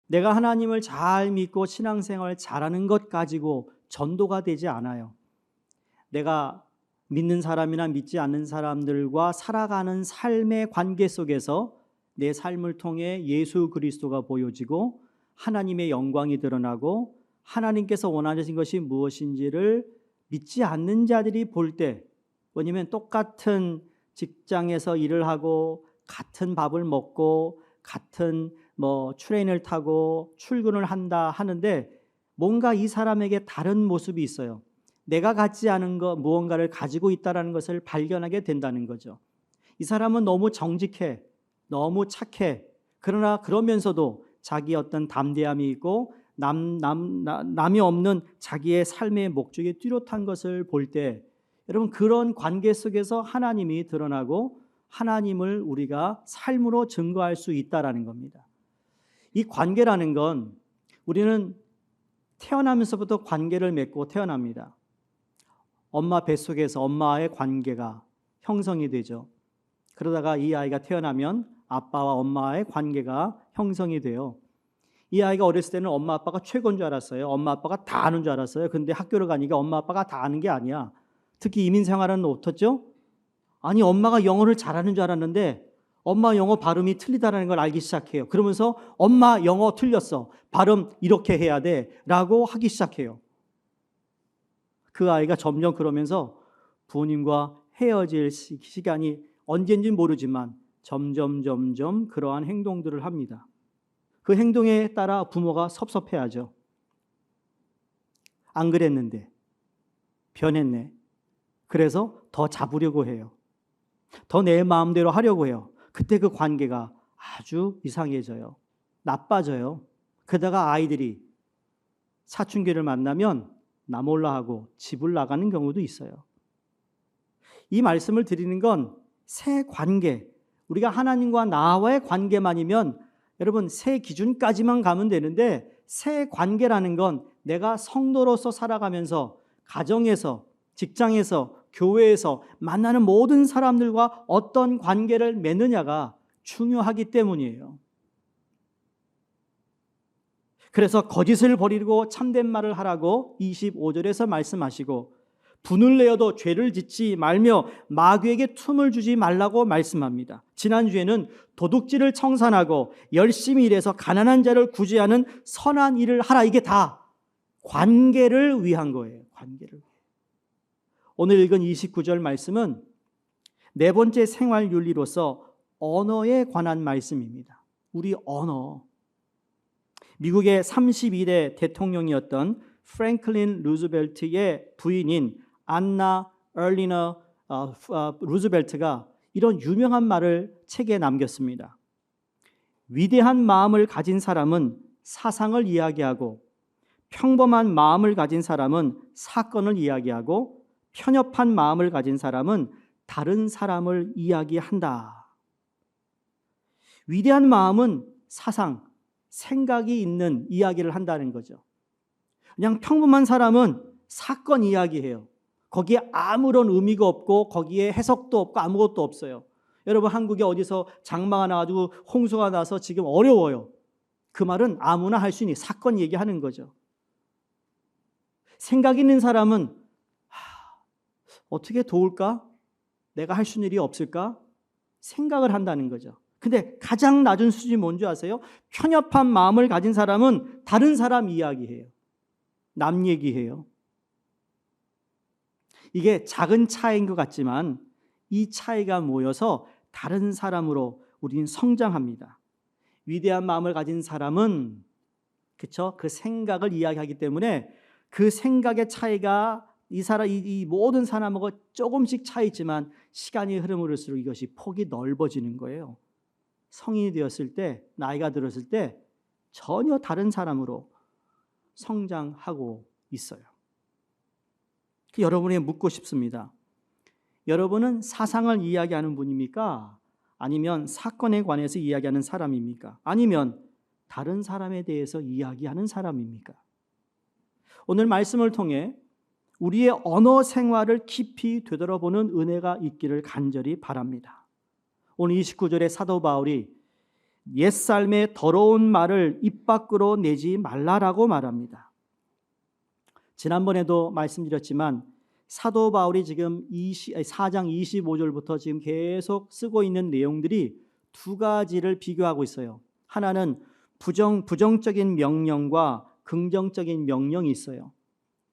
내가 하나님을 잘 믿고 신앙생활 잘하는 것 가지고 전도가 되지 않아요. 내가 믿는 사람이나 믿지 않는 사람들과 살아가는 삶의 관계 속에서 내 삶을 통해 예수 그리스도가 보여지고 하나님의 영광이 드러나고 하나님께서 원하신 것이 무엇인지를 믿지 않는 자들이 볼 때, 왜냐하면 똑같은 직장에서 일을 하고 같은 밥을 먹고 같은 트레인을 타고 출근을 한다 하는데 뭔가 이 사람에게 다른 모습이 있어요. 내가 갖지 않은 것 무언가를 가지고 있다는 것을 발견하게 된다는 거죠. 이 사람은 너무 정직해, 너무 착해. 그러나 그러면서도 자기 어떤 담대함이 있고 남이 없는 자기의 삶의 목적이 뚜렷한 것을 볼 때, 여러분 그런 관계 속에서 하나님이 드러나고 하나님을 우리가 삶으로 증거할 수 있다라는 겁니다. 이 관계라는 건 우리는 태어나면서부터 관계를 맺고 태어납니다. 엄마 뱃속에서 엄마의 관계가 형성이 되죠. 그러다가 이 아이가 태어나면 아빠와 엄마의 관계가 형성이 돼요. 이 아이가 어렸을 때는 엄마 아빠가 최고인 줄 알았어요. 엄마 아빠가 다 아는 줄 알았어요. 근데 학교를 가니까 엄마 아빠가 다 아는 게 아니야. 특히 이민 생활은 어떻죠? 아니 엄마가 영어를 잘하는 줄 알았는데 엄마 영어 발음이 틀리다는 걸 알기 시작해요. 그러면서 엄마 영어 틀렸어. 발음 이렇게 해야 돼 라고 하기 시작해요. 그 아이가 점점 그러면서 부모님과 헤어질 시간이 언제인지 모르지만 점점 그러한 행동들을 합니다. 그 행동에 따라 부모가 섭섭해하죠. 안 그랬는데 변했네. 그래서 더 잡으려고 해요. 더 내 마음대로 하려고 해요. 그때 그 관계가 아주 이상해져요. 나빠져요. 그러다가 아이들이 사춘기를 만나면 나 몰라 하고 집을 나가는 경우도 있어요. 이 말씀을 드리는 건 새 관계, 우리가 하나님과 나와의 관계만이면 여러분 새 기준까지만 가면 되는데, 새 관계라는 건 내가 성도로서 살아가면서 가정에서, 직장에서, 교회에서 만나는 모든 사람들과 어떤 관계를 맺느냐가 중요하기 때문이에요. 그래서 거짓을 버리고 참된 말을 하라고 25절에서 말씀하시고, 분을 내어도 죄를 짓지 말며 마귀에게 틈을 주지 말라고 말씀합니다. 지난주에는 도둑질을 청산하고 열심히 일해서 가난한 자를 구제하는 선한 일을 하라. 이게 다 관계를 위한 거예요. 관계를. 오늘 읽은 29절 말씀은 네 번째 생활 윤리로서 언어에 관한 말씀입니다. 우리 언어. 미국의 32대 대통령이었던 프랭클린 루즈벨트의 부인인 안나 얼리너 루즈벨트가 이런 유명한 말을 책에 남겼습니다. 위대한 마음을 가진 사람은 사상을 이야기하고, 평범한 마음을 가진 사람은 사건을 이야기하고, 편협한 마음을 가진 사람은 다른 사람을 이야기한다. 위대한 마음은 사상, 생각이 있는 이야기를 한다는 거죠. 그냥 평범한 사람은 사건 이야기해요. 거기에 아무런 의미가 없고 거기에 해석도 없고 아무것도 없어요. 여러분 한국에 어디서 장마가 나가지고 홍수가 나서 지금 어려워요. 그 말은 아무나 할 수 있는 사건 얘기하는 거죠. 생각 있는 사람은 어떻게 도울까? 내가 할 수 있는 일이 없을까? 생각을 한다는 거죠. 근데 가장 낮은 수준이 뭔지 아세요? 편협한 마음을 가진 사람은 다른 사람 이야기해요. 남 얘기해요. 이게 작은 차이인 것 같지만 이 차이가 모여서 다른 사람으로 우리는 성장합니다. 위대한 마음을 가진 사람은 그 생각을 이야기하기 때문에 그 생각의 차이가 이 모든 사람하고 조금씩 차이지만 시간이 흐를수록 이것이 폭이 넓어지는 거예요. 성인이 되었을 때, 나이가 들었을 때 전혀 다른 사람으로 성장하고 있어요. 여러분에게 묻고 싶습니다. 여러분은 사상을 이야기하는 분입니까? 아니면 사건에 관해서 이야기하는 사람입니까? 아니면 다른 사람에 대해서 이야기하는 사람입니까? 오늘 말씀을 통해 우리의 언어 생활을 깊이 되돌아보는 은혜가 있기를 간절히 바랍니다. 오늘 29절에 사도 바울이 옛삶의 더러운 말을 입 밖으로 내지 말라라고 말합니다. 지난번에도 말씀드렸지만 사도 바울이 지금 4장 25절부터 지금 계속 쓰고 있는 내용들이 두 가지를 비교하고 있어요. 하나는 부정적인 명령과 긍정적인 명령이 있어요.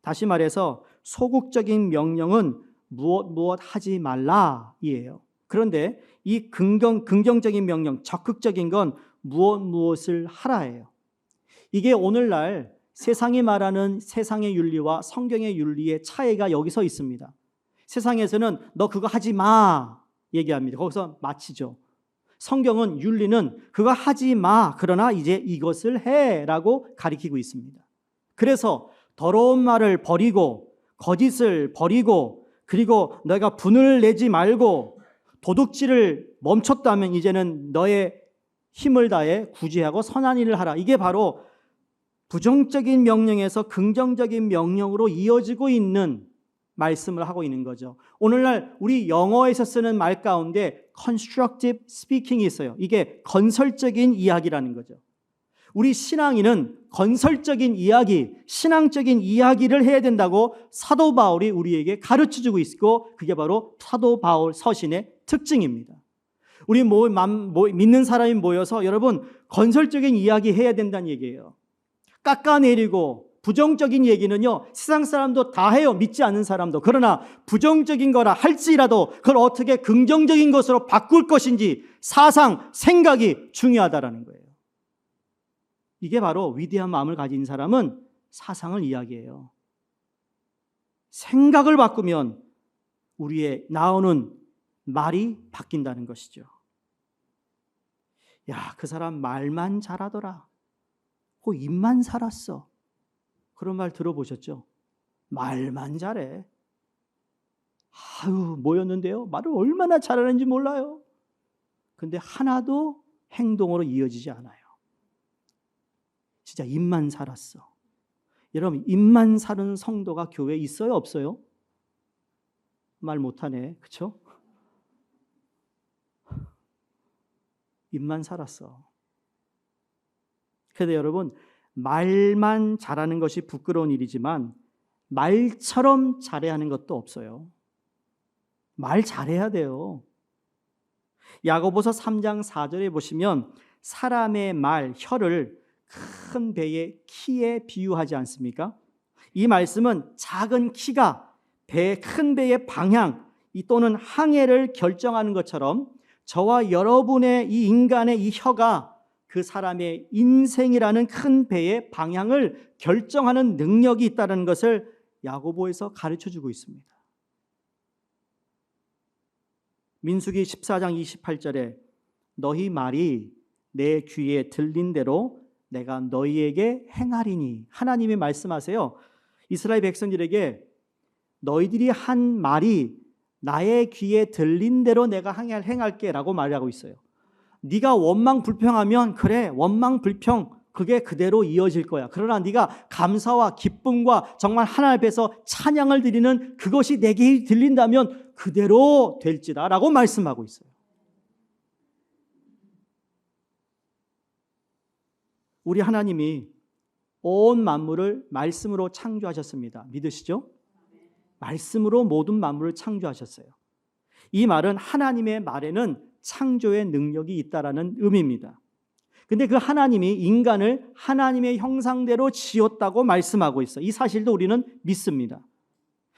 다시 말해서 소극적인 명령은 무엇 하지 말라이에요. 그런데 이 긍정적인 명령, 적극적인 건 무엇을 하라예요. 이게 오늘날 세상이 말하는 세상의 윤리와 성경의 윤리의 차이가 여기서 있습니다. 세상에서는 너 그거 하지 마 얘기합니다. 거기서 마치죠. 성경은 윤리는 그거 하지 마, 그러나 이제 이것을 해라고 가리키고 있습니다. 그래서 더러운 말을 버리고 거짓을 버리고 그리고 너희가 분을 내지 말고 도둑질을 멈췄다면 이제는 너의 힘을 다해 구제하고 선한 일을 하라. 이게 바로 부정적인 명령에서 긍정적인 명령으로 이어지고 있는 말씀을 하고 있는 거죠. 오늘날 우리 영어에서 쓰는 말 가운데 constructive speaking이 있어요. 이게 건설적인 이야기라는 거죠. 우리 신앙인은 건설적인 이야기, 신앙적인 이야기를 해야 된다고 사도 바울이 우리에게 가르쳐주고 있고 그게 바로 사도 바울 서신의 특징입니다. 우리 믿는 사람이 모여서 여러분 건설적인 이야기 해야 된다는 얘기예요. 깎아내리고 부정적인 얘기는요 세상 사람도 다 해요. 믿지 않는 사람도. 그러나 부정적인 거라 할지라도 그걸 어떻게 긍정적인 것으로 바꿀 것인지 사상, 생각이 중요하다라는 거예요. 이게 바로 위대한 마음을 가진 사람은 사상을 이야기해요. 생각을 바꾸면 우리의 나오는 말이 바뀐다는 것이죠. 야, 그 사람 말만 잘하더라. 그 입만 살았어. 그런 말 들어보셨죠? 말만 잘해. 아유, 뭐였는데요? 말을 얼마나 잘하는지 몰라요. 근데 하나도 행동으로 이어지지 않아요. 진짜 입만 살았어. 여러분, 입만 사는 성도가 교회에 있어요? 없어요? 말 못하네. 그렇죠? 입만 살았어. 그런데 여러분, 말만 잘하는 것이 부끄러운 일이지만 말처럼 잘해야 하는 것도 없어요. 말 잘해야 돼요. 야고보서 3장 4절에 보시면 사람의 말, 혀를 큰 배의 키에 비유하지 않습니까? 이 말씀은 작은 키가 큰 배의 방향 또는 항해를 결정하는 것처럼 저와 여러분의 이 인간의 이 혀가 그 사람의 인생이라는 큰 배의 방향을 결정하는 능력이 있다는 것을 야고보에서 가르쳐주고 있습니다. 민수기 14장 28절에 너희 말이 내 귀에 들린 대로 내가 너희에게 행하리니. 하나님이 말씀하세요. 이스라엘 백성들에게 너희들이 한 말이 나의 귀에 들린 대로 내가 행할게 라고 말하고 있어요. 네가 원망 불평하면 그래, 원망 불평 그게 그대로 이어질 거야. 그러나 네가 감사와 기쁨과 정말 하나님 앞에서 찬양을 드리는 그것이 내게 들린다면 그대로 될지다 라고 말씀하고 있어요. 우리 하나님이 온 만물을 말씀으로 창조하셨습니다. 믿으시죠? 말씀으로 모든 만물을 창조하셨어요. 이 말은 하나님의 말에는 창조의 능력이 있다라는 의미입니다. 근데 그 하나님이 인간을 하나님의 형상대로 지었다고 말씀하고 있어요. 이 사실도 우리는 믿습니다.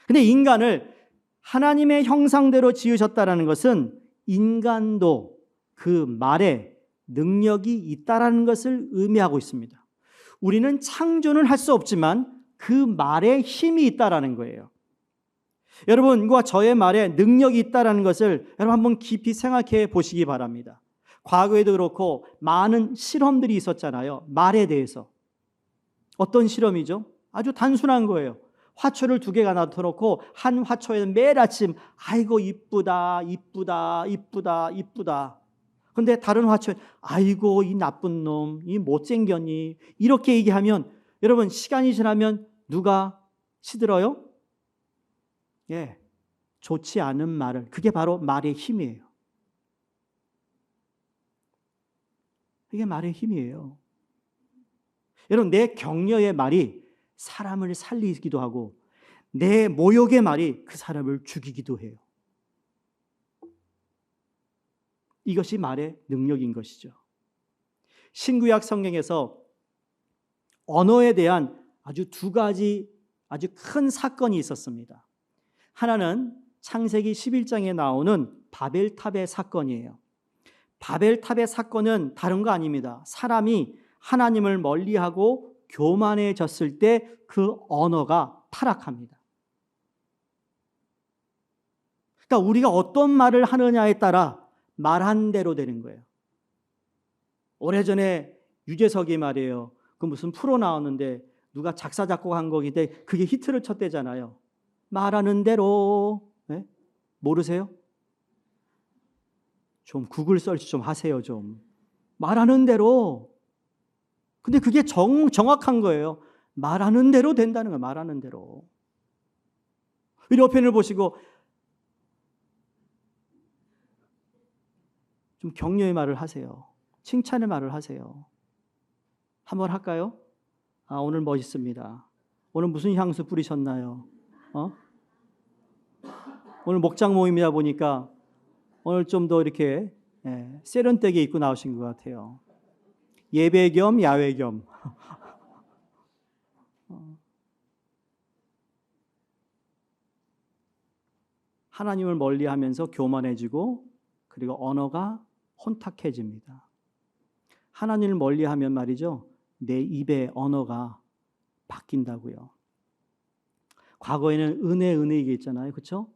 근데 인간을 하나님의 형상대로 지으셨다는 것은 인간도 그 말에 능력이 있다라는 것을 의미하고 있습니다. 우리는 창조는 할 수 없지만 그 말에 힘이 있다라는 거예요. 여러분과 저의 말에 능력이 있다라는 것을 여러분 한번 깊이 생각해 보시기 바랍니다. 과거에도 그렇고 많은 실험들이 있었잖아요. 말에 대해서. 어떤 실험이죠? 아주 단순한 거예요. 화초를 2개가 놔둬놓고 한 화초에는 매일 아침 아이고 이쁘다 이쁘다 이쁘다 이쁘다. 근데 다른 화초에 아이고 이 나쁜 놈, 이 못생겼니 이렇게 얘기하면 여러분 시간이 지나면 누가 시들어요? 예, 좋지 않은 말을. 그게 바로 말의 힘이에요. 이게 말의 힘이에요. 여러분, 내 격려의 말이 사람을 살리기도 하고 내 모욕의 말이 그 사람을 죽이기도 해요. 이것이 말의 능력인 것이죠. 신구약 성경에서 언어에 대한 아주 두 가지 아주 큰 사건이 있었습니다. 하나는 창세기 11장에 나오는 바벨탑의 사건이에요. 바벨탑의 사건은 다른 거 아닙니다. 사람이 하나님을 멀리하고 교만해졌을 때 그 언어가 타락합니다. 그러니까 우리가 어떤 말을 하느냐에 따라 말한 대로 되는 거예요. 오래전에 유재석이 말이에요. 그 무슨 프로 나왔는데 누가 작사 작곡한 곡인데 그게 히트를 쳤대잖아요. 말하는 대로. 네? 모르세요? 좀 구글 서치 좀 하세요. 좀 말하는 대로. 근데 그게 정확한 거예요. 말하는 대로 된다는 거예요. 말하는 대로. 이 옆편을 보시고 좀 격려의 말을 하세요. 칭찬의 말을 하세요. 한번 할까요? 오늘 멋있습니다. 오늘 무슨 향수 뿌리셨나요? 오늘 목장 모임이다 보니까 오늘 좀 더 이렇게 세련되게 입고 나오신 것 같아요. 예배 겸 야외 겸. 하나님을 멀리하면서 교만해지고 그리고 언어가 혼탁해집니다. 하나님을 멀리하면 말이죠. 내 입의 언어가 바뀐다고요. 과거에는 은혜 얘기했잖아요. 그렇죠?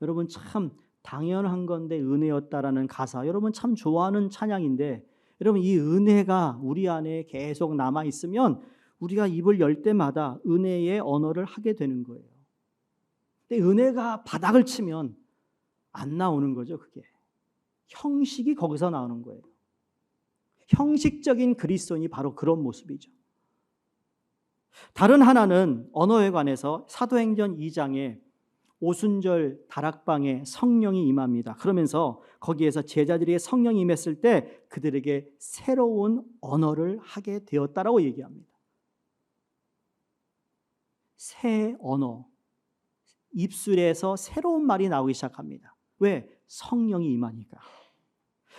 여러분 참 당연한 건데 은혜였다라는 가사 여러분 참 좋아하는 찬양인데 여러분 이 은혜가 우리 안에 계속 남아 있으면 우리가 입을 열 때마다 은혜의 언어를 하게 되는 거예요. 근데 은혜가 바닥을 치면 안 나오는 거죠. 그게 형식이 거기서 나오는 거예요. 형식적인 그리스도인이 바로 그런 모습이죠. 다른 하나는 언어에 관해서 사도행전 2장에 오순절 다락방에 성령이 임합니다. 그러면서 거기에서 제자들이 성령이 임했을 때 그들에게 새로운 언어를 하게 되었다라고 얘기합니다. 새 언어, 입술에서 새로운 말이 나오기 시작합니다. 왜? 성령이 임하니까.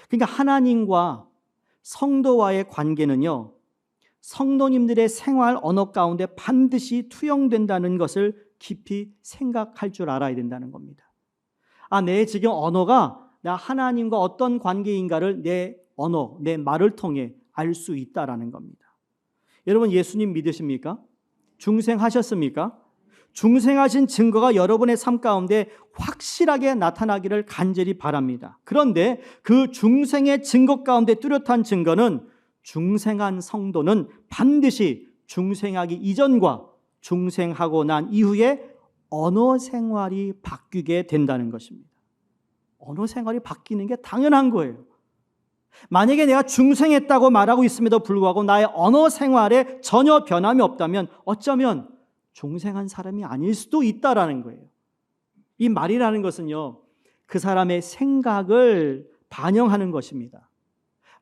그러니까 하나님과 성도와의 관계는요, 성도님들의 생활 언어 가운데 반드시 투영된다는 것을 깊이 생각할 줄 알아야 된다는 겁니다. 내 지금 언어가 나 하나님과 어떤 관계인가를 내 언어, 내 말을 통해 알 수 있다라는 겁니다. 여러분 예수님 믿으십니까? 중생하셨습니까? 중생하신 증거가 여러분의 삶 가운데 확실하게 나타나기를 간절히 바랍니다. 그런데 그 중생의 증거 가운데 뚜렷한 증거는 중생한 성도는 반드시 중생하기 이전과 중생하고 난 이후에 언어 생활이 바뀌게 된다는 것입니다. 언어 생활이 바뀌는 게 당연한 거예요. 만약에 내가 중생했다고 말하고 있음에도 불구하고 나의 언어 생활에 전혀 변함이 없다면 어쩌면 중생한 사람이 아닐 수도 있다라는 거예요. 이 말이라는 것은요, 그 사람의 생각을 반영하는 것입니다.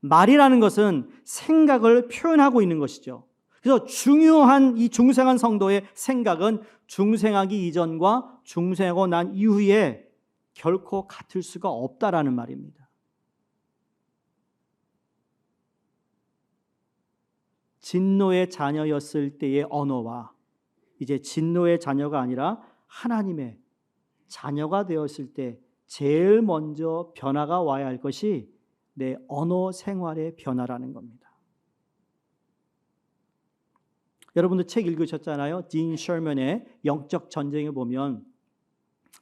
말이라는 것은 생각을 표현하고 있는 것이죠. 그래서 중요한 이 중생한 성도의 생각은 중생하기 이전과 중생하고 난 이후에 결코 같을 수가 없다라는 말입니다. 진노의 자녀였을 때의 언어와 이제 진노의 자녀가 아니라 하나님의 자녀가 되었을 때 제일 먼저 변화가 와야 할 것이 내 언어 생활의 변화라는 겁니다. 여러분도 책 읽으셨잖아요. 딘 셔먼의 영적 전쟁에 보면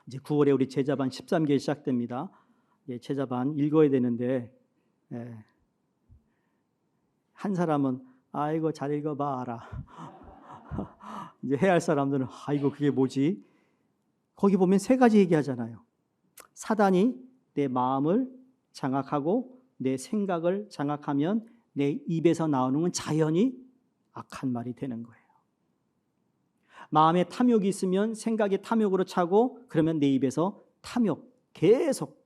이제 9월에 우리 제자반 13개 시작됩니다. 제자반 읽어야 되는데 한 사람은 아이고 잘 읽어봐라. 이제 해야 할 사람들은 아이고 그게 뭐지? 거기 보면 세 가지 얘기하잖아요. 사단이 내 마음을 장악하고 내 생각을 장악하면 내 입에서 나오는 건 자연히 악한 말이 되는 거예요. 마음에 탐욕이 있으면 생각이 탐욕으로 차고 그러면 내 입에서 탐욕 계속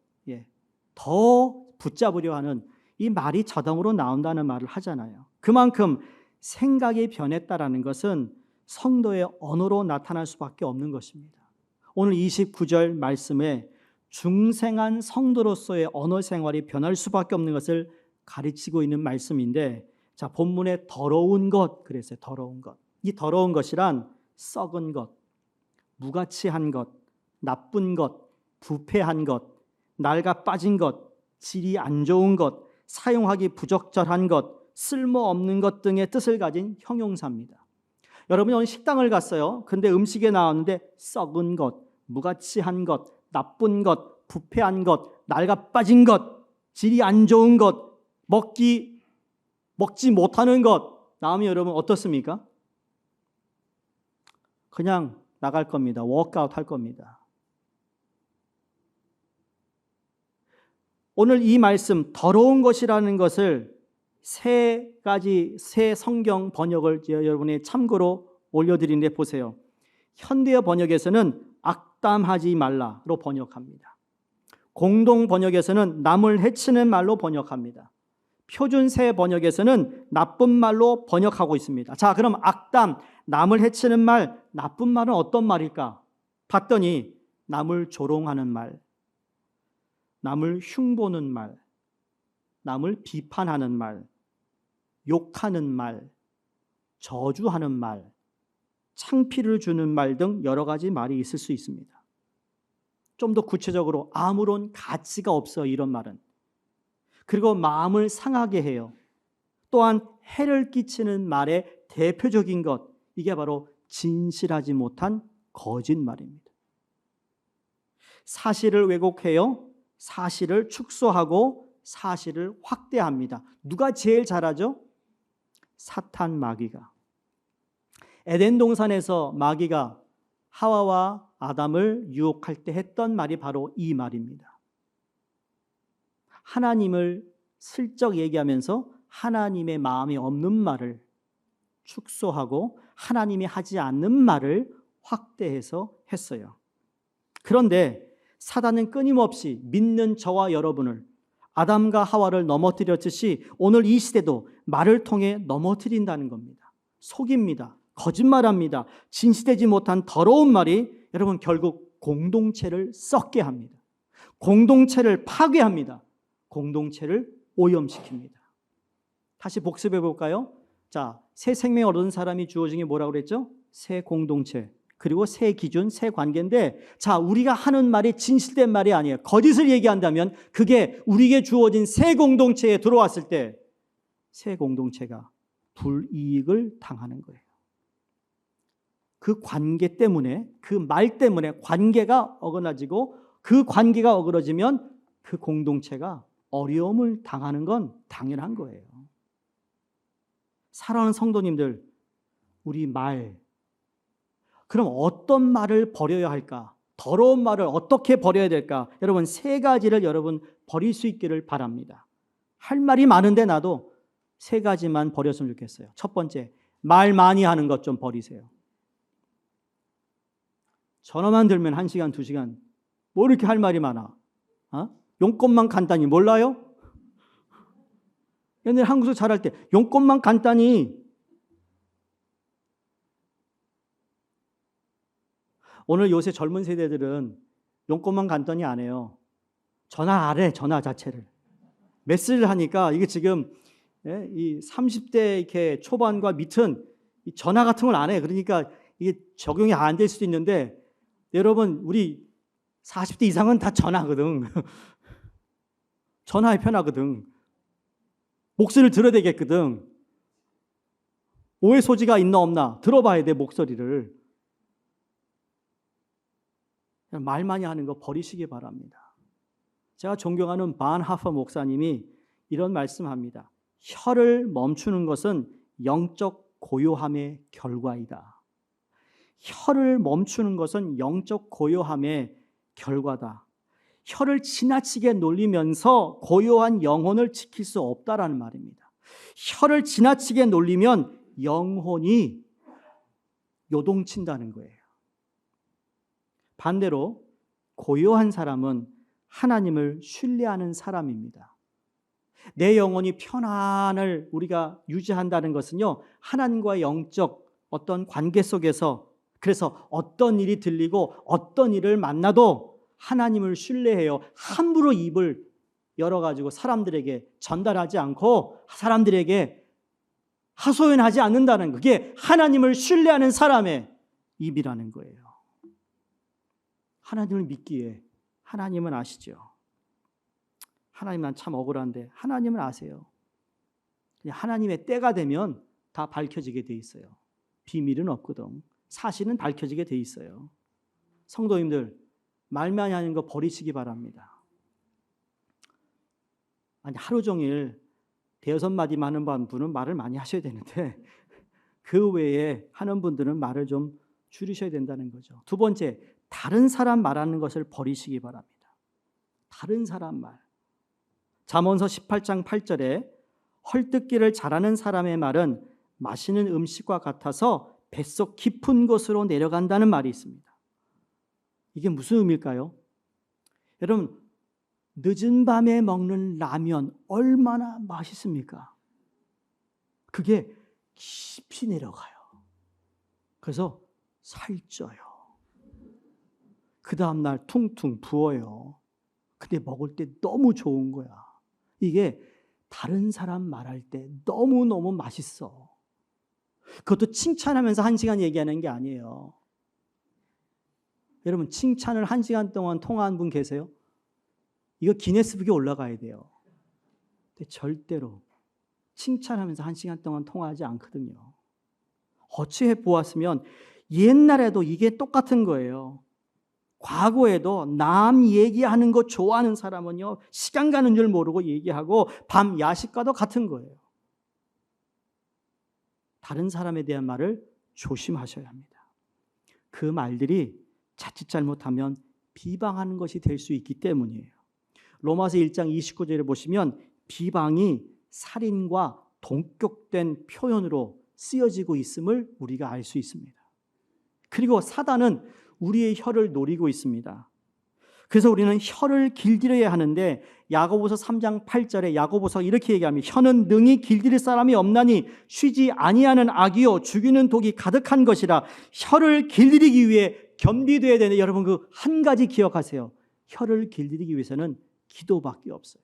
더 붙잡으려 하는 이 말이 자동으로 나온다는 말을 하잖아요. 그만큼 생각이 변했다라는 것은 성도의 언어로 나타날 수밖에 없는 것입니다. 오늘 29절 말씀에 중생한 성도로서의 언어 생활이 변할 수밖에 없는 것을 가르치고 있는 말씀인데, 자, 본문에 더러운 것 그랬어요. 더러운 것. 이 더러운 것이란 썩은 것, 무가치한 것, 나쁜 것, 부패한 것, 낡아 빠진 것, 질이 안 좋은 것, 사용하기 부적절한 것, 쓸모없는 것 등의 뜻을 가진 형용사입니다. 여러분이 오늘 식당을 갔어요. 근데 음식에 나왔는데 썩은 것, 무가치한 것, 나쁜 것, 부패한 것, 낡아 빠진 것, 질이 안 좋은 것, 먹지 못하는 것 나오면 여러분 어떻습니까? 그냥 나갈 겁니다. 워크아웃 할 겁니다. 오늘 이 말씀 더러운 것이라는 것을 세 성경 번역을 여러분이 참고로 올려드리는데 보세요. 현대어 번역에서는 악담하지 말라로 번역합니다. 공동 번역에서는 남을 해치는 말로 번역합니다. 표준세 번역에서는 나쁜 말로 번역하고 있습니다. 자, 그럼 악담, 남을 해치는 말, 나쁜 말은 어떤 말일까? 봤더니 남을 조롱하는 말, 남을 흉보는 말, 남을 비판하는 말, 욕하는 말, 저주하는 말, 창피를 주는 말 등 여러 가지 말이 있을 수 있습니다. 좀 더 구체적으로 아무런 가치가 없어 이런 말은. 그리고 마음을 상하게 해요. 또한 해를 끼치는 말의 대표적인 것, 이게 바로 진실하지 못한 거짓말입니다. 사실을 왜곡해요. 사실을 축소하고 사실을 확대합니다. 누가 제일 잘하죠? 사탄 마귀가. 에덴 동산에서 마귀가 하와와 아담을 유혹할 때 했던 말이 바로 이 말입니다. 하나님을 슬쩍 얘기하면서 하나님의 마음이 없는 말을 축소하고 하나님이 하지 않는 말을 확대해서 했어요. 그런데 사단은 끊임없이 믿는 저와 여러분을 아담과 하와를 넘어뜨렸듯이 오늘 이 시대도 말을 통해 넘어뜨린다는 겁니다. 속입니다. 거짓말합니다. 진실되지 못한 더러운 말이 여러분 결국 공동체를 썩게 합니다. 공동체를 파괴합니다. 공동체를 오염시킵니다. 다시 복습해 볼까요? 자, 새 생명 얻은 사람이 주어진 게 뭐라고 그랬죠? 새 공동체, 그리고 새 기준, 새 관계인데, 자, 우리가 하는 말이 진실된 말이 아니에요. 거짓을 얘기한다면 그게 우리에게 주어진 새 공동체에 들어왔을 때 새 공동체가 불이익을 당하는 거예요. 그 관계 때문에, 그 말 때문에 관계가 어그러지고, 그 관계가 어그러지면 그 공동체가 어려움을 당하는 건 당연한 거예요. 사랑하는 성도님들, 우리 말, 그럼 어떤 말을 버려야 할까? 더러운 말을 어떻게 버려야 될까? 여러분, 세 가지를 여러분 버릴 수 있기를 바랍니다. 할 말이 많은데 나도 세 가지만 버렸으면 좋겠어요. 첫 번째, 말 많이 하는 것 좀 버리세요. 전화만 들면 1시간, 2시간 뭐 이렇게 할 말이 많아? 용건만 간단히 몰라요? 옛날에 한국에서 잘할 때 용건만 간단히. 오늘 요새 젊은 세대들은 용건만 간단히 안 해요. 전화 안 해, 전화 자체를. 메시지를 하니까 이게 지금 이 30대 이렇게 초반과 밑은 이 전화 같은 걸 안 해. 그러니까 이게 적용이 안 될 수도 있는데, 여러분 우리 40대 이상은 다 전화거든. 전화에 편하거든. 목소리를 들어야 되겠거든. 오해 소지가 있나 없나 들어봐야 돼, 목소리를. 말 많이 하는 거 버리시기 바랍니다. 제가 존경하는 반하퍼 목사님이 이런 말씀합니다. 혀를 멈추는 것은 영적 고요함의 결과이다. 혀를 멈추는 것은 영적 고요함의 결과다. 혀를 지나치게 놀리면서 고요한 영혼을 지킬 수 없다라는 말입니다. 혀를 지나치게 놀리면 영혼이 요동친다는 거예요. 반대로 고요한 사람은 하나님을 신뢰하는 사람입니다. 내 영혼이 편안을 우리가 유지한다는 것은요, 하나님과의 영적 어떤 관계 속에서, 그래서 어떤 일이 들리고 어떤 일을 만나도 하나님을 신뢰해요. 함부로 입을 열어가지고 사람들에게 전달하지 않고 사람들에게 하소연하지 않는다는, 그게 하나님을 신뢰하는 사람의 입이라는 거예요. 하나님을 믿기에 하나님은 아시죠. 하나님, 난 참 억울한데 하나님은 아세요. 하나님의 때가 되면 다 밝혀지게 돼 있어요. 비밀은 없거든. 사실은 밝혀지게 돼 있어요. 성도님들, 말만 하는 거 버리시기 바랍니다. 아니, 하루 종일 대여섯 마디만 하는 분은 말을 많이 하셔야 되는데 그 외에 하는 분들은 말을 좀 줄이셔야 된다는 거죠. 두 번째, 다른 사람 말하는 것을 버리시기 바랍니다. 다른 사람 말. 잠언서 18장 8절에 헐뜯기를 잘하는 사람의 말은 마시는 음식과 같아서 뱃속 깊은 곳으로 내려간다는 말이 있습니다. 이게 무슨 의미일까요? 여러분, 늦은 밤에 먹는 라면 얼마나 맛있습니까? 그게 깊이 내려가요. 그래서 살쪄요. 그 다음날 퉁퉁 부어요. 근데 먹을 때 너무 좋은 거야. 이게 다른 사람 말할 때 너무너무 맛있어. 그것도 칭찬하면서 1시간 얘기하는 게 아니에요. 여러분, 칭찬을 1시간 동안 통화한 분 계세요? 이거 기네스북에 올라가야 돼요. 근데 절대로 칭찬하면서 1시간 동안 통화하지 않거든요. 어찌해 보았으면 옛날에도 이게 똑같은 거예요. 과거에도 남 얘기하는 거 좋아하는 사람은요, 시간 가는 줄 모르고 얘기하고 밤 야식과도 같은 거예요. 다른 사람에 대한 말을 조심하셔야 합니다. 그 말들이 자칫 잘못하면 비방하는 것이 될 수 있기 때문이에요. 로마서 1장 29절에 보시면 비방이 살인과 동격된 표현으로 쓰여지고 있음을 우리가 알 수 있습니다. 그리고 사단은 우리의 혀를 노리고 있습니다. 그래서 우리는 혀를 길들여야 하는데 야고보서 3장 8절에 야고보서 이렇게 얘기합니다. 혀는 능히 길들일 사람이 없나니 쉬지 아니하는 악이요 죽이는 독이 가득한 것이라. 혀를 길들이기 위해 겸비되어야 되는데 여러분, 그 한 가지 기억하세요. 혀를 길들이기 위해서는 기도밖에 없어요.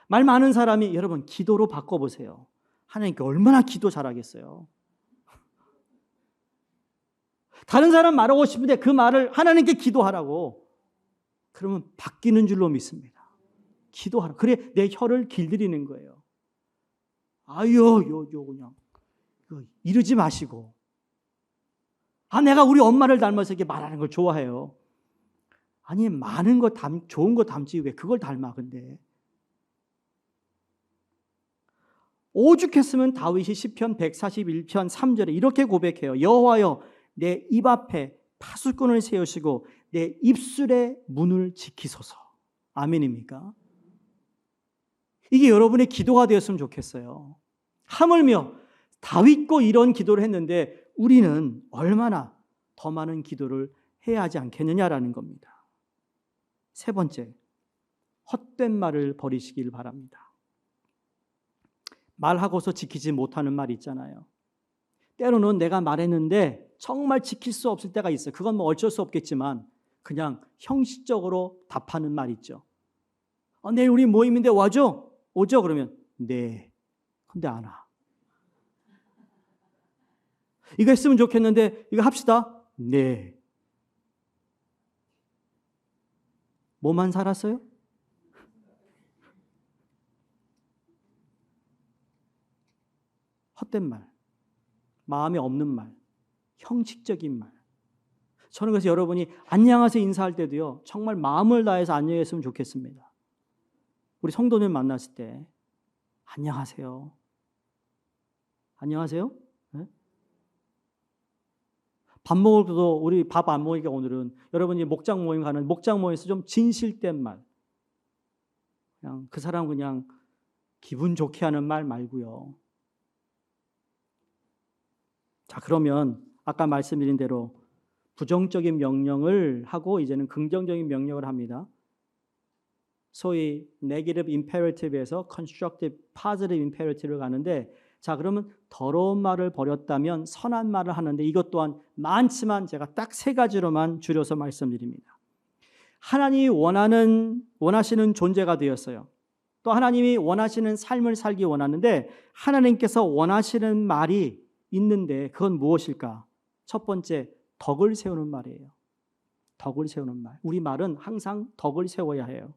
말 많은 사람이, 여러분, 기도로 바꿔보세요. 하나님께 얼마나 기도 잘하겠어요. 다른 사람 말하고 싶은데 그 말을 하나님께 기도하라고. 그러면 바뀌는 줄로 믿습니다. 기도하라. 그래, 내 혀를 길들이는 거예요. 아유, 그냥 이러지 마시고. 내가 우리 엄마를 닮아서 이렇게 말하는 걸 좋아해요. 아니, 많은 거 좋은 거 닮지 왜 그걸 닮아? 근데 오죽했으면 다윗이 시편 141편 3절에 이렇게 고백해요. 여호와여, 내 입 앞에 파수꾼을 세우시고 내 입술의 문을 지키소서. 아멘입니까? 이게 여러분의 기도가 되었으면 좋겠어요. 하물며 다윗도 이런 기도를 했는데 우리는 얼마나 더 많은 기도를 해야 하지 않겠느냐라는 겁니다. 세 번째, 헛된 말을 버리시길 바랍니다. 말하고서 지키지 못하는 말 있잖아요. 때로는 내가 말했는데 정말 지킬 수 없을 때가 있어요. 그건 뭐 어쩔 수 없겠지만 그냥 형식적으로 답하는 말 있죠. 내일 우리 모임인데 와줘? 오죠? 그러면 네. 근데 안 와. 이거 했으면 좋겠는데 이거 합시다. 네. 뭐만 살았어요? 헛된 말, 마음에 없는 말, 형식적인 말. 저는 그래서 여러분이 안녕하세요 인사할 때도요, 정말 마음을 다해서 안녕했으면 좋겠습니다. 우리 성도님 만났을 때 안녕하세요. 안녕하세요? 네? 밥 먹을 때도 우리 밥 안 먹으니까 오늘은 여러분이 목장 모임 가는 목장 모임에서 좀 진실된 말, 그냥 그 사람 그냥 기분 좋게 하는 말 말고요. 자, 그러면 아까 말씀드린 대로 부정적인 명령을 하고 이제는 긍정적인 명령을 합니다. 소위 negative imperative에서 constructive positive imperative를 가는데, 자, 그러면 더러운 말을 버렸다면 선한 말을 하는데, 이것 또한 많지만 제가 딱 세 가지로만 줄여서 말씀드립니다. 하나님이 원하시는 존재가 되었어요. 또 하나님이 원하시는 삶을 살기 원하는데, 하나님께서 원하시는 말이 있는데 그건 무엇일까? 첫 번째, 덕을 세우는 말이에요. 덕을 세우는 말. 우리 말은 항상 덕을 세워야 해요.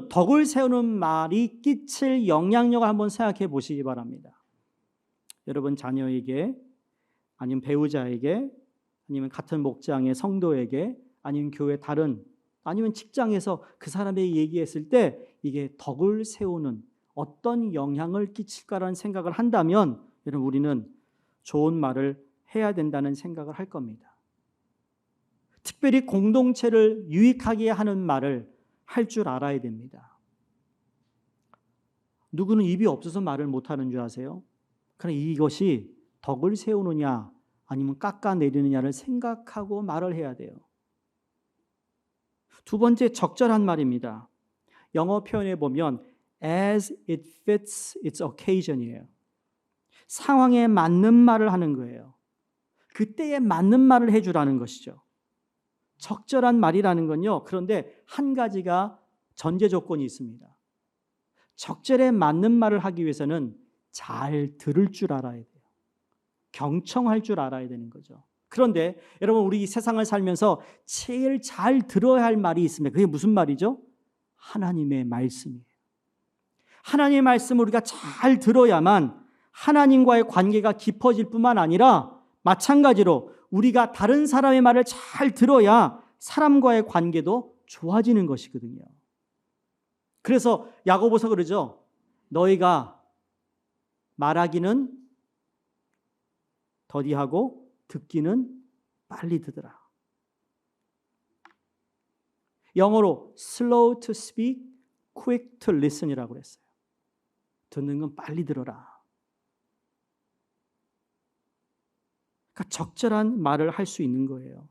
덕을 세우는 말이 끼칠 영향력을 한번 생각해 보시기 바랍니다. 여러분 자녀에게, 아니면 배우자에게, 아니면 같은 목장의 성도에게, 아니면 교회 아니면 직장에서 그 사람에게 얘기했을 때 이게 덕을 세우는 어떤 영향을 끼칠까라는 생각을 한다면, 여러분 우리는 좋은 말을 해야 된다는 생각을 할 겁니다. 특별히 공동체를 유익하게 하는 말을 할 줄 알아야 됩니다. 누구는 입이 없어서 말을 못하는 줄 아세요? 그러나 이것이 덕을 세우느냐 아니면 깎아내리느냐를 생각하고 말을 해야 돼요. 두 번째, 적절한 말입니다. 영어 표현에 보면 as it fits its occasion이에요. 상황에 맞는 말을 하는 거예요. 그때에 맞는 말을 해주라는 것이죠. 적절한 말이라는 건요, 그런데 한 가지가 전제 조건이 있습니다. 적절에 맞는 말을 하기 위해서는 잘 들을 줄 알아야 돼요. 경청할 줄 알아야 되는 거죠. 그런데 여러분, 우리 이 세상을 살면서 제일 잘 들어야 할 말이 있습니다. 그게 무슨 말이죠? 하나님의 말씀이에요. 하나님의 말씀을 우리가 잘 들어야만 하나님과의 관계가 깊어질 뿐만 아니라, 마찬가지로 우리가 다른 사람의 말을 잘 들어야 사람과의 관계도 좋아지는 것이거든요. 그래서 야고보서 그러죠. 너희가 말하기는 더디하고 듣기는 빨리 듣으라. 영어로 slow to speak, quick to listen이라고 그랬어요. 듣는 건 빨리 들어라. 그러니까 적절한 말을 할 수 있는 거예요.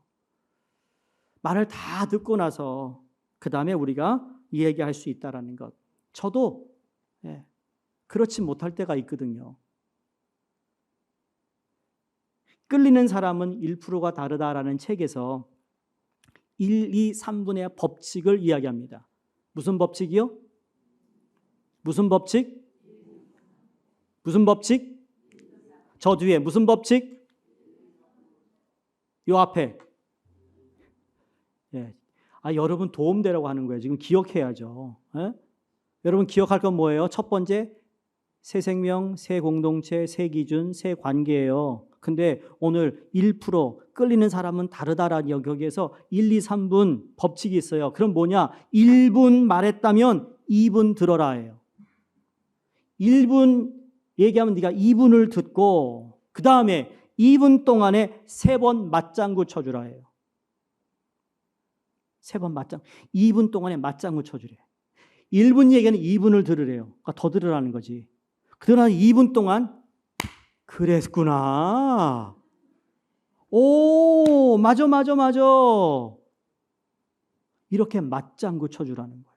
말을 다 듣고 나서 그 다음에 우리가 이야기할 수 있다는 것. 저도 그렇지 못할 때가 있거든요. 끌리는 사람은 1%가 다르다라는 책에서 1, 2, 3분의 법칙을 이야기합니다. 무슨 법칙이요? 무슨 법칙? 무슨 법칙? 저 뒤에 무슨 법칙? 요 앞에. 여러분 도움되라고 하는 거예요. 지금 기억해야죠. 여러분 기억할 건 뭐예요? 첫 번째, 새 생명, 새 공동체, 새 기준, 새 관계예요. 근데 오늘 1% 끌리는 사람은 다르다라는 여기에서 1, 2, 3분 법칙이 있어요. 그럼 뭐냐? 1분 말했다면 2분 들어라예요. 1분 얘기하면 네가 2분을 듣고 그 다음에 2분 동안에 3번 맞장구 쳐주라예요. 3번 2분 동안에 맞장구 쳐주래. 1분 얘기는 2분을 들으래요. 그러니까 더 들으라는 거지. 그러나 2분 동안 그랬구나. 오, 맞아. 이렇게 맞장구 쳐주라는 거예요.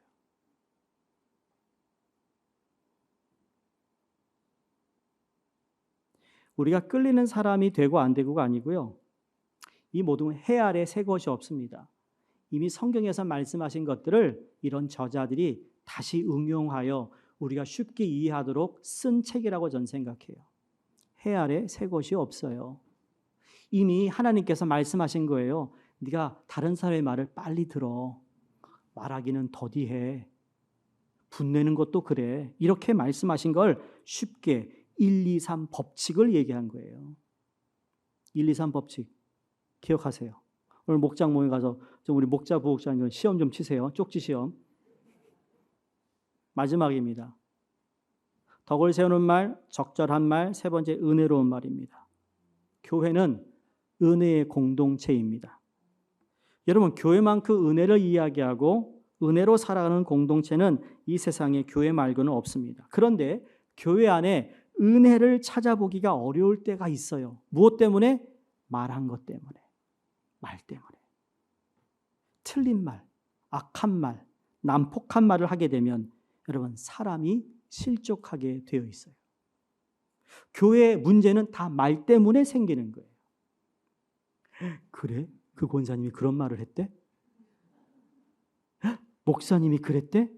우리가 끌리는 사람이 되고 안 되고가 아니고요. 이 모든 해 아래 새 것이 없습니다. 이미 성경에서 말씀하신 것들을 이런 저자들이 다시 응용하여 우리가 쉽게 이해하도록 쓴 책이라고 저는 생각해요. 해 아래 새 것이 없어요. 이미 하나님께서 말씀하신 거예요. 네가 다른 사람의 말을 빨리 들어. 말하기는 더디해. 분내는 것도 그래. 이렇게 말씀하신 걸 쉽게 1, 2, 3 법칙을 얘기한 거예요. 1, 2, 3 법칙 기억하세요. 오늘 목장 모임 가서 좀 우리 목자 부목자님 시험 좀 치세요. 쪽지 시험. 마지막입니다. 덕을 세우는 말, 적절한 말, 세 번째 은혜로운 말입니다. 교회는 은혜의 공동체입니다. 여러분, 교회만큼 은혜를 이야기하고 은혜로 살아가는 공동체는 이 세상에 교회 말고는 없습니다. 그런데 교회 안에 은혜를 찾아보기가 어려울 때가 있어요. 무엇 때문에? 말한 것 때문에. 말 때문에. 틀린 말, 악한 말, 난폭한 말을 하게 되면 여러분 사람이 실족하게 되어 있어요. 교회의 문제는 다 말 때문에 생기는 거예요. 그래? 그 권사님이 그런 말을 했대? 목사님이 그랬대?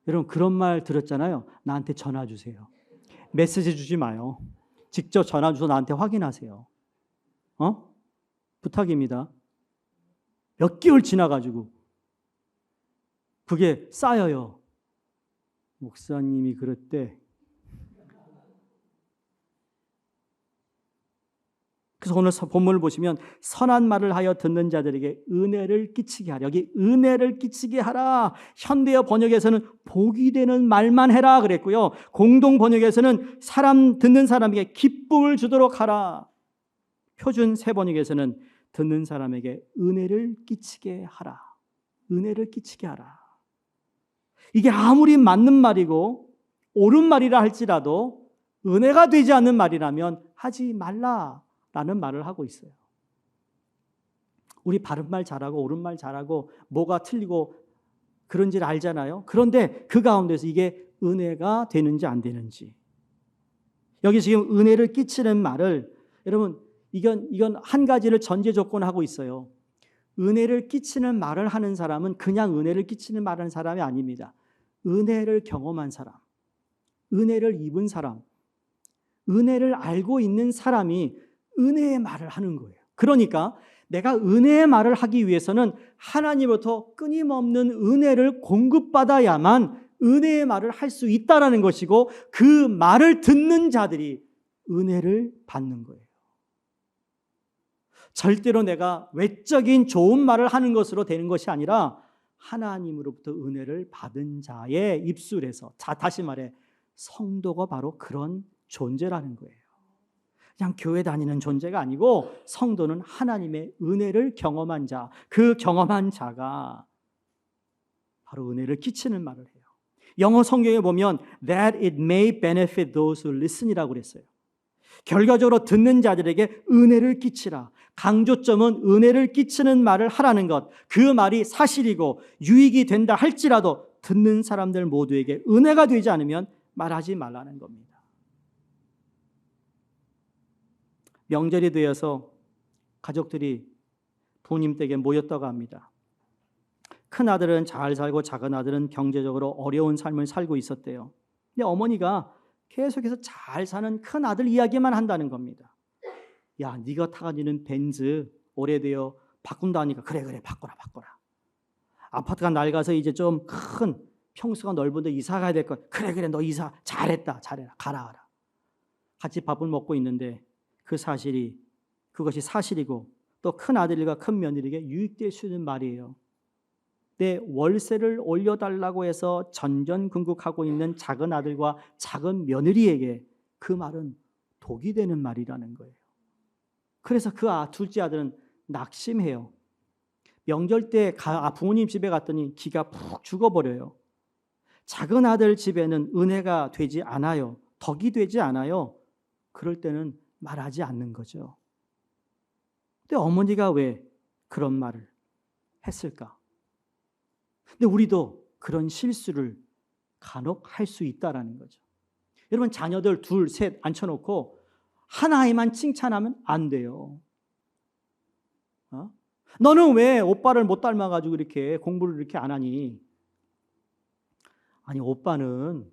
여러분 그런 말 들었잖아요. 나한테 전화 주세요. 메시지 주지 마요. 직접 전화 주셔서 나한테 확인하세요. 부탁입니다. 몇 개월 지나가지고 그게 쌓여요. 목사님이 그랬대. 그래서 오늘 본문을 보시면 선한 말을 하여 듣는 자들에게 은혜를 끼치게 하라. 여기 은혜를 끼치게 하라. 현대어 번역에서는 복이 되는 말만 해라 그랬고요. 공동 번역에서는 듣는 사람에게 기쁨을 주도록 하라. 표준 새 번역에서는 듣는 사람에게 은혜를 끼치게 하라. 은혜를 끼치게 하라. 이게 아무리 맞는 말이고 옳은 말이라 할지라도 은혜가 되지 않는 말이라면 하지 말라라는 말을 하고 있어요. 우리 바른 말 잘하고 옳은 말 잘하고 뭐가 틀리고 그런지를 알잖아요. 그런데 그 가운데서 이게 은혜가 되는지 안 되는지. 여기 지금 은혜를 끼치는 말을 여러분 이건 한 가지를 전제 조건하고 있어요. 은혜를 끼치는 말을 하는 사람은 그냥 은혜를 끼치는 말을 하는 사람이 아닙니다. 은혜를 경험한 사람, 은혜를 입은 사람, 은혜를 알고 있는 사람이 은혜의 말을 하는 거예요. 그러니까 내가 은혜의 말을 하기 위해서는 하나님으로부터 끊임없는 은혜를 공급받아야만 은혜의 말을 할 수 있다는 것이고 그 말을 듣는 자들이 은혜를 받는 거예요. 절대로 내가 외적인 좋은 말을 하는 것으로 되는 것이 아니라 하나님으로부터 은혜를 받은 자의 입술에서 다시 말해 성도가 바로 그런 존재라는 거예요. 그냥 교회 다니는 존재가 아니고 성도는 하나님의 은혜를 경험한 자, 그 경험한 자가 바로 은혜를 끼치는 말을 해요. 영어 성경에 보면 that it may benefit those who listen이라고 그랬어요. 결과적으로 듣는 자들에게 은혜를 끼치라. 강조점은 은혜를 끼치는 말을 하라는 것. 그 말이 사실이고 유익이 된다 할지라도 듣는 사람들 모두에게 은혜가 되지 않으면 말하지 말라는 겁니다. 명절이 되어서 가족들이 부모님 댁에 모였다고 합니다. 큰 아들은 잘 살고 작은 아들은 경제적으로 어려운 삶을 살고 있었대요. 근데 어머니가 계속해서 잘 사는 큰 아들 이야기만 한다는 겁니다. 야, 네가 타가지는 벤츠 오래되어 바꾼다 하니까 그래 바꿔라. 아파트가 낡아서 이제 좀 큰 평수가 넓은데 이사 가야 될 것. 그래 너 이사 잘해라. 가라. 같이 밥을 먹고 있는데 그것이 사실이고 또 큰 아들과 큰 며느리에게 유익될 수 있는 말이에요. 내 월세를 올려달라고 해서 전전긍긍하고 있는 작은 아들과 작은 며느리에게 그 말은 독이 되는 말이라는 거예요. 그래서 그 둘째 아들은 낙심해요. 명절 때 부모님 집에 갔더니 기가 푹 죽어버려요. 작은 아들 집에는 은혜가 되지 않아요. 덕이 되지 않아요. 그럴 때는 말하지 않는 거죠. 근데 어머니가 왜 그런 말을 했을까? 근데 우리도 그런 실수를 간혹 할 수 있다라는 거죠. 여러분 자녀들 둘, 셋 앉혀놓고 하나에만 칭찬하면 안 돼요. 너는 왜 오빠를 못 닮아가지고 이렇게 공부를 이렇게 안 하니? 아니 오빠는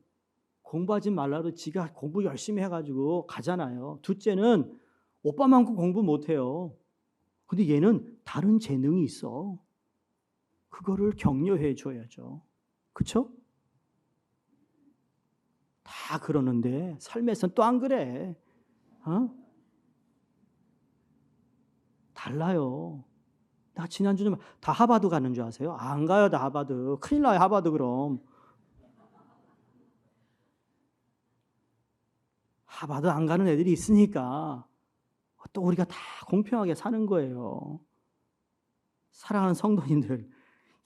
공부하지 말라도 지가 공부 열심히 해가지고 가잖아요. 둘째는 오빠만큼 공부 못해요. 근데 얘는 다른 재능이 있어. 그거를 격려해 줘야죠. 그렇죠? 다 그러는데 삶에서는 또 안 그래. 달라요. 나 지난주에 다 하버드 가는 줄 아세요? 안 가요, 다 하버드. 큰일 나요, 하버드 그럼. 하버드 안 가는 애들이 있으니까 또 우리가 다 공평하게 사는 거예요. 사랑하는 성도님들,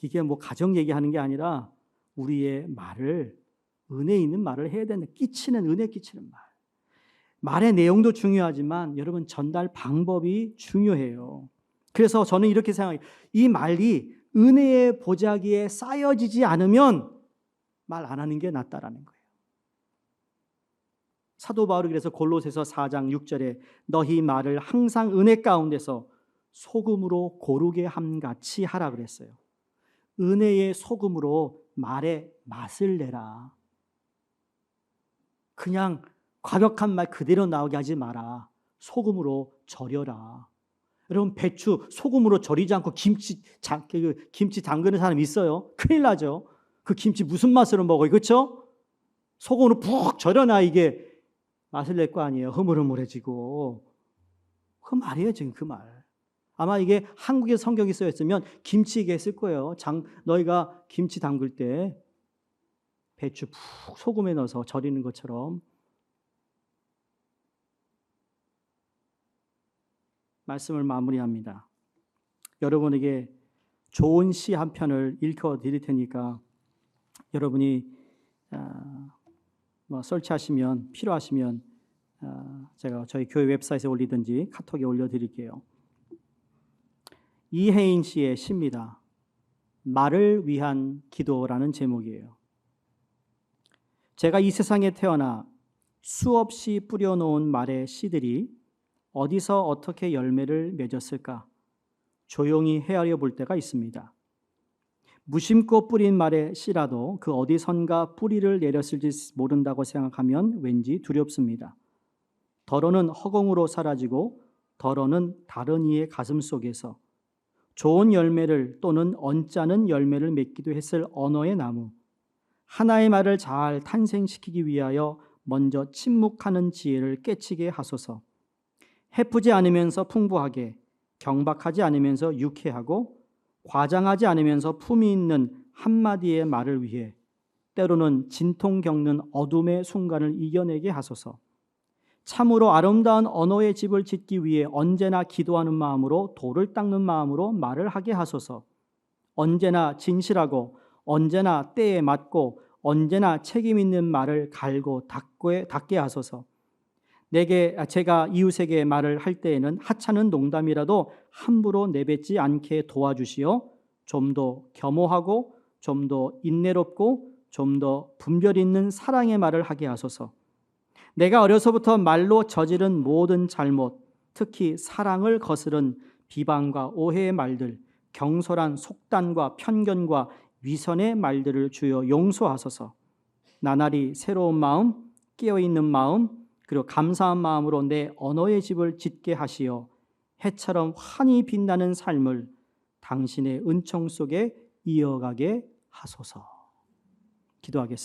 이게 뭐 가정 얘기하는 게 아니라 우리의 말을 은혜 있는 말을 해야 된다. 은혜 끼치는 말. 말의 내용도 중요하지만 여러분 전달 방법이 중요해요. 그래서 저는 이렇게 생각해요. 이 말이 은혜의 보자기에 쌓여지지 않으면 말 안 하는 게 낫다라는 거예요. 사도 바울이 그래서 골로새서 4장 6절에 너희 말을 항상 은혜 가운데서 소금으로 고르게 함같이 하라 그랬어요. 은혜의 소금으로 말의 맛을 내라. 그냥 과격한 말 그대로 나오게 하지 마라. 소금으로 절여라. 여러분, 배추 소금으로 절이지 않고 김치 담그는 사람 있어요? 큰일 나죠. 그 김치 무슨 맛으로 먹어요? 그렇죠? 소금으로 푹 절여놔 이게 맛을 낼 거 아니에요. 흐물흐물해지고. 그 말이에요, 지금 그 말. 아마 이게 한국의 성경이 쓰여 있으면 김치 얘기했을 거예요. 너희가 김치 담글 때 배추 푹 소금에 넣어서 절이는 것처럼. 말씀을 마무리합니다. 여러분에게 좋은 시 한 편을 읽어 드릴 테니까 여러분이 설치하시면 필요하시면 제가 저희 교회 웹사이트에 올리든지 카톡에 올려드릴게요. 이혜인 씨의 시입니다. 말을 위한 기도라는 제목이에요. 제가 이 세상에 태어나 수없이 뿌려놓은 말의 씨들이 어디서 어떻게 열매를 맺었을까 조용히 헤아려 볼 때가 있습니다. 무심코 뿌린 말의 씨라도 그 어디선가 뿌리를 내렸을지 모른다고 생각하면 왠지 두렵습니다. 덜어는 허공으로 사라지고 덜어는 다른 이의 가슴 속에서 좋은 열매를 또는 언짢은 열매를 맺기도 했을 언어의 나무, 하나의 말을 잘 탄생시키기 위하여 먼저 침묵하는 지혜를 깨치게 하소서. 해프지 않으면서 풍부하게, 경박하지 않으면서 유쾌하고 과장하지 않으면서 품위 있는 한마디의 말을 위해 때로는 진통 겪는 어둠의 순간을 이겨내게 하소서. 참으로 아름다운 언어의 집을 짓기 위해 언제나 기도하는 마음으로 돌을 닦는 마음으로 말을 하게 하소서. 언제나 진실하고 언제나 때에 맞고 언제나 책임 있는 말을 갈고 닦게 하소서. 제가 이웃에게 말을 할 때에는 하찮은 농담이라도 함부로 내뱉지 않게 도와주시어 좀 더 겸허하고 좀 더 인내롭고 좀 더 분별 있는 사랑의 말을 하게 하소서. 내가 어려서부터 말로 저지른 모든 잘못, 특히 사랑을 거스른 비방과 오해의 말들, 경솔한 속단과 편견과 위선의 말들을 주여 용서하소서. 나날이 새로운 마음, 깨어있는 마음, 그리고 감사한 마음으로 내 언어의 집을 짓게 하시어 해처럼 환히 빛나는 삶을 당신의 은총 속에 이어가게 하소서. 기도하겠습니다.